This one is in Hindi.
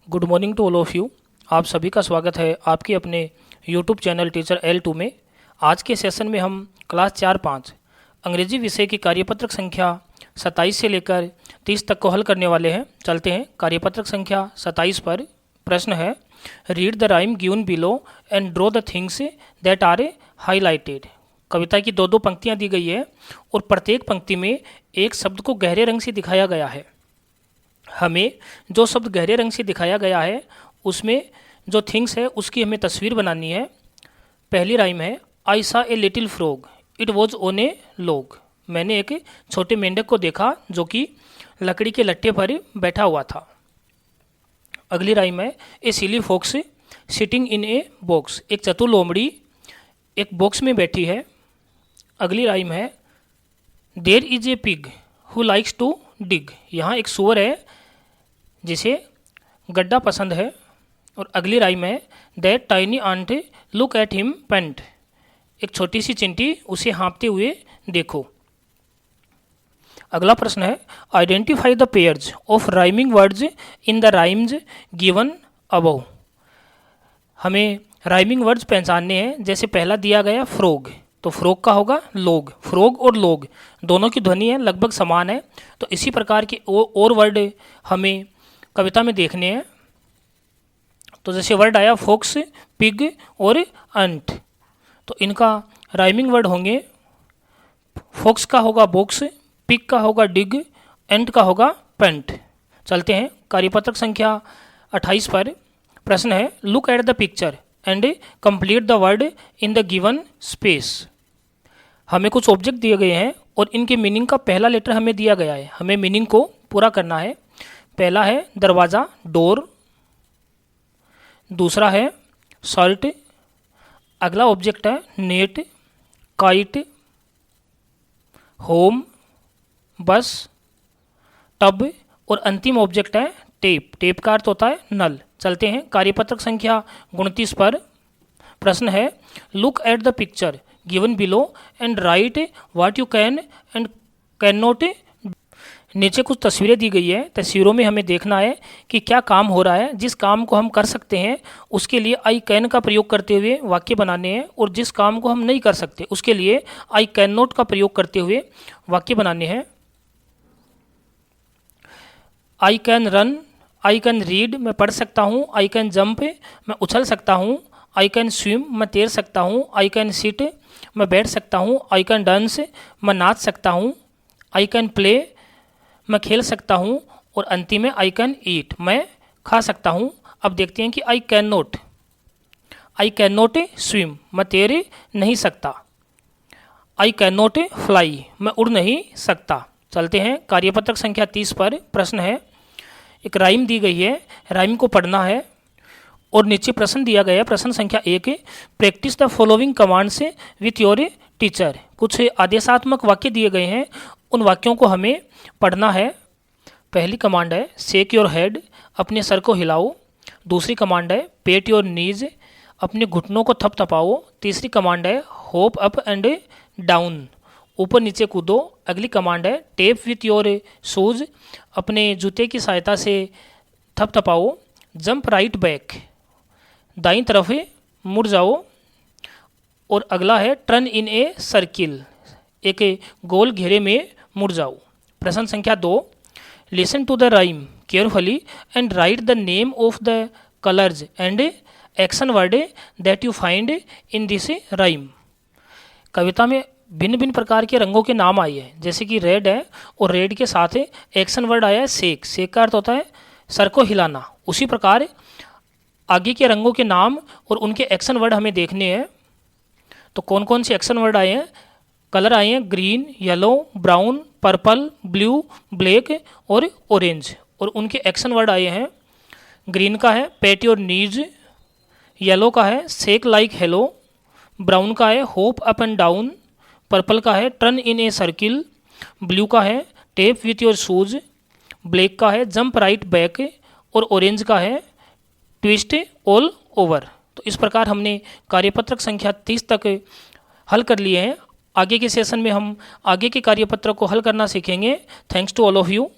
Good morning to all of you. आप सभी का स्वागत है आपके अपने यूट्यूब चैनल टीचर L2 में। आज के सेशन में हम क्लास 4-5 अंग्रेजी विषय की कार्यपत्रक संख्या 27 से लेकर 30 तक को हल करने वाले हैं। चलते हैं कार्यपत्रक संख्या 27 पर। प्रश्न है, read the rhyme given below and draw the things that are highlighted. कविता की दो पंक्तियाँ दी गई है और प्रत्येक पंक्ति में एक शब्द को गहरे रंग से दिखाया गया है। हमें जो शब्द गहरे रंग से दिखाया गया है उसमें जो थिंग्स है उसकी हमें तस्वीर बनानी है। पहली राइम है, आई सा a little frog it was on A log. मैंने एक छोटे मेंढक को देखा जो कि लकड़ी के लट्ठे पर बैठा हुआ था। अगली राइम है, a silly fox sitting in a box. एक चतुर लोमड़ी एक बॉक्स में बैठी है। अगली राइम है, there is a pig who likes to dig. यहाँ एक सुअर है जिसे गड्ढा पसंद है। और अगली राइम है, that tiny ant look at him paint. एक छोटी सी चिंटी उसे हाँपते हुए देखो। अगला प्रश्न है, identify the pairs of rhyming words in the rhymes given above. हमें राइमिंग वर्ड्स पहचानने हैं। जैसे पहला दिया गया फ्रॉग, तो फ्रॉग का होगा लोग। फ्रॉग और लोग दोनों की ध्वनि है लगभग समान है। तो इसी प्रकार के और वर्ड हमें कविता में देखने हैं। तो जैसे वर्ड आया फॉक्स, पिग और अंट, तो इनका राइमिंग वर्ड होंगे। फॉक्स का होगा बॉक्स, पिग का होगा डिग, एंट का होगा पेंट। चलते हैं कार्यपत्रक संख्या 28 पर। प्रश्न है, look at the picture and complete the word in the given space. हमें कुछ ऑब्जेक्ट दिए गए हैं और इनके मीनिंग का पहला लेटर हमें दिया गया है। हमें मीनिंग को पूरा करना है। पहला है दरवाज़ा, डोर। दूसरा है शर्ट। अगला ऑब्जेक्ट है नेट, काइट, होम, बस, टब। और अंतिम ऑब्जेक्ट है टेप। टेप का अर्थ होता है नल। चलते हैं कार्यपत्रक संख्या 29 पर। प्रश्न है, look at the picture given below and right what you can and can not. नीचे कुछ तस्वीरें दी गई है। तस्वीरों में हमें देखना है कि क्या काम हो रहा है। जिस काम को हम कर सकते हैं उसके लिए आई कैन का प्रयोग करते हुए वाक्य बनाने हैं, और जिस काम को हम नहीं कर सकते उसके लिए आई कैन नॉट का प्रयोग करते हुए वाक्य बनाने हैं। I can run, I can read, मैं पढ़ सकता हूँ। आई कैन जंप, मैं उछल सकता हूँ। आई कैन स्विम, मैं तैर सकता हूँ। आई कैन सिट, मैं बैठ सकता हूँ। आई कैन डांस, मैं नाच सकता हूँ। आई कैन प्ले, मैं खेल सकता हूँ। और अंतिम में आई कैन ईट, मैं खा सकता हूँ। अब देखते हैं कि आई कैन नॉट स्विम, मैं तैर नहीं सकता। आई कैन नॉट फ्लाई, मैं उड़ नहीं सकता। चलते हैं कार्यपत्रक संख्या 30 पर। प्रश्न है, एक राइम दी गई है, राइम को पढ़ना है और नीचे प्रश्न दिया गया है। प्रश्न संख्या 1, practice the following commands with your teacher. कुछ आदेशात्मक वाक्य दिए गए हैं, उन वाक्यों को हमें पढ़ना है। पहली कमांड है शेक योर हेड, अपने सर को हिलाओ। दूसरी कमांड है पेट योर नीज, अपने घुटनों को थपथपाओ। तीसरी कमांड है होप अप एंड डाउन, ऊपर नीचे कूदो। अगली कमांड है टेप विथ योर शूज, अपने जूते की सहायता से थपथपाओ। जंप राइट बैक, दाईं तरफ मुड़ जाओ। और अगला है टर्न इन ए सर्किल, एक गोल घेरे में मुड़ जाओ। प्रश्न संख्या 2, listen to the rhyme carefully and write the name of the colours and action word that you find in this rhyme. कविता में भिन्न भिन्न प्रकार के रंगों के नाम आए हैं। जैसे कि रेड है और रेड के साथ एक्शन वर्ड आया है शेक। शेक का अर्थ होता है सर को हिलाना। उसी प्रकार आगे के रंगों के नाम और उनके एक्शन वर्ड हमें देखने हैं। तो कौन कौन से एक्शन वर्ड आए हैं? कलर आए हैं green, yellow, brown, purple, blue, black और ऑरेंज। और उनके एक्शन वर्ड आए हैं, ग्रीन का है पेट योर नीज, येलो का है शेक लाइक हेलो, ब्राउन का है hope up and down, purple का है turn in a circle, blue का है tape with your shoes, black का है जंप राइट बैक और ऑरेंज का है ट्विस्ट ऑल ओवर। तो इस प्रकार हमने कार्यपत्रक संख्या 30 तक हल कर लिए हैं। आगे के सेशन में हम आगे के कार्यपत्रक को हल करना सीखेंगे। Thanks to all of you.